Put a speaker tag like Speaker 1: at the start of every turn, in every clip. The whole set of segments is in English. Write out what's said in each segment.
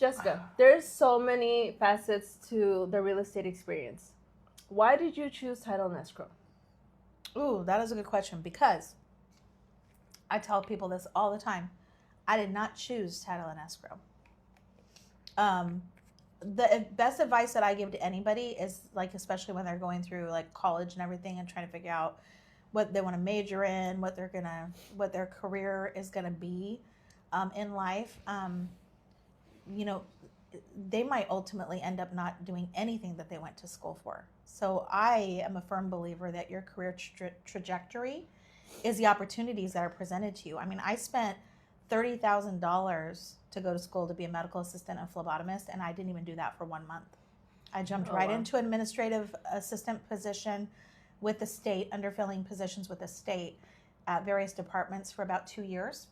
Speaker 1: Jessica, there's so many facets to the real estate experience. Why did you choose title and escrow?
Speaker 2: Ooh, that is a good question, because I tell people this all the time. I did not choose title and escrow. The best advice that I give to anybody is, like, especially when they're going through like college and everything and trying to figure out what they want to major in, what their career is gonna be in life. You know, they might ultimately end up not doing anything that they went to school for. So I am a firm believer that your career trajectory is the opportunities that are presented to you. I mean, I spent $30,000 to go to school to be a medical assistant and phlebotomist, and I didn't even do that for 1 month. I jumped right into administrative assistant position with the state, underfilling positions with the state at various departments for about 2 years.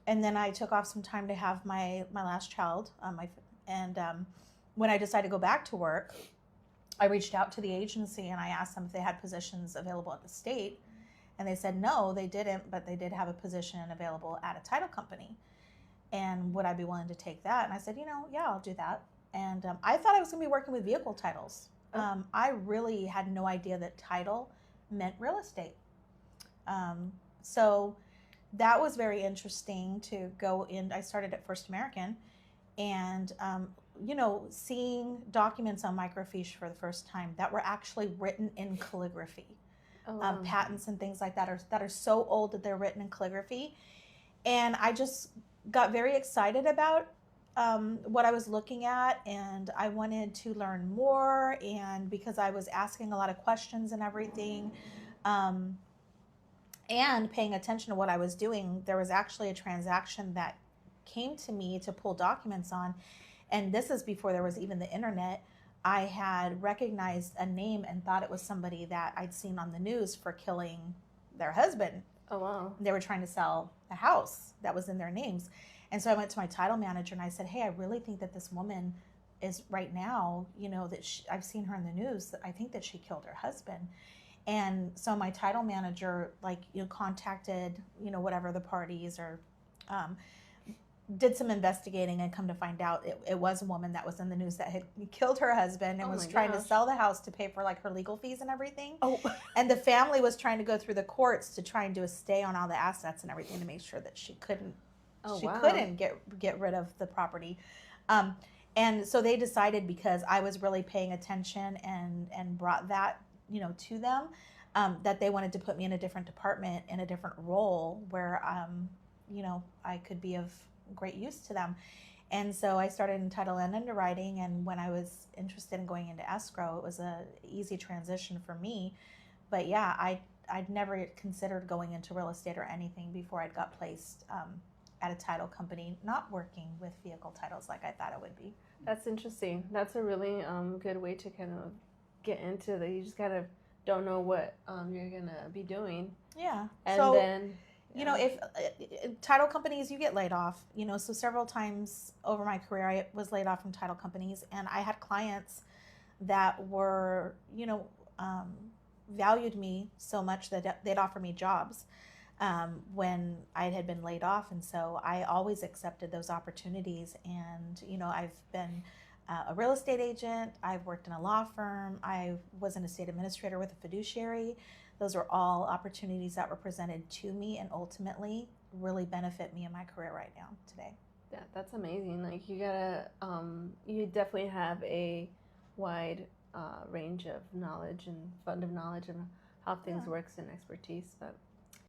Speaker 2: And then I took off some time to have my last child. When I decided to go back to work, I reached out to the agency and I asked them if they had positions available at the state. And they said no, they didn't, but they did have a position available at a title company. And would I be willing to take that? And I said, yeah, I'll do that. And I thought I was going to be working with vehicle titles. I really had no idea that title meant real estate. So that was very interesting to go in. I started at First American, and seeing documents on microfiche for the first time that were actually written in calligraphy. Patents and things like that are so old that they're written in calligraphy. And I just got very excited about what I was looking at, and I wanted to learn more. And because I was asking a lot of questions and everything, and paying attention to what I was doing, there was actually a transaction that came to me to pull documents on. And this is before there was even the internet. I had recognized a name and thought it was somebody that I'd seen on the news for killing their husband.
Speaker 1: Oh, wow.
Speaker 2: They were trying to sell a house that was in their names. And so I went to my title manager and I said, hey, I really think that this woman is right now, I've seen her in the news. I think that she killed her husband. And so my title manager, contacted, whatever the parties, or did some investigating, and come to find out it was a woman that was in the news that had killed her husband and was trying to sell the house to pay for her legal fees and everything.
Speaker 1: Oh.
Speaker 2: And the family was trying to go through the courts to try and do a stay on all the assets and everything to make sure that she couldn't get rid of the property. And so they decided, because I was really paying attention and brought that to them, that they wanted to put me in a different department, in a different role where I could be of great use to them. And so I started in title and underwriting, and when I was interested in going into escrow, it was a easy transition for me. But yeah, I'd never considered going into real estate or anything before I'd got placed at a title company, not working with vehicle titles like I thought it would be.
Speaker 1: That's interesting. That's a really good way to kind of get into that. You just kind of don't know what you're gonna be doing.
Speaker 2: Yeah.
Speaker 1: And so, then
Speaker 2: if title companies, you get laid off. So several times over my career, I was laid off from title companies, and I had clients that were valued me so much that they'd offer me jobs when I had been laid off. And so I always accepted those opportunities. And I've been a real estate agent. I've worked in a law firm. I was an estate administrator with a fiduciary. Those are all opportunities that were presented to me and ultimately really benefit me in my career right now today.
Speaker 1: Yeah, that's amazing. You gotta, you definitely have a wide range of knowledge and fund of knowledge and how things works and expertise. But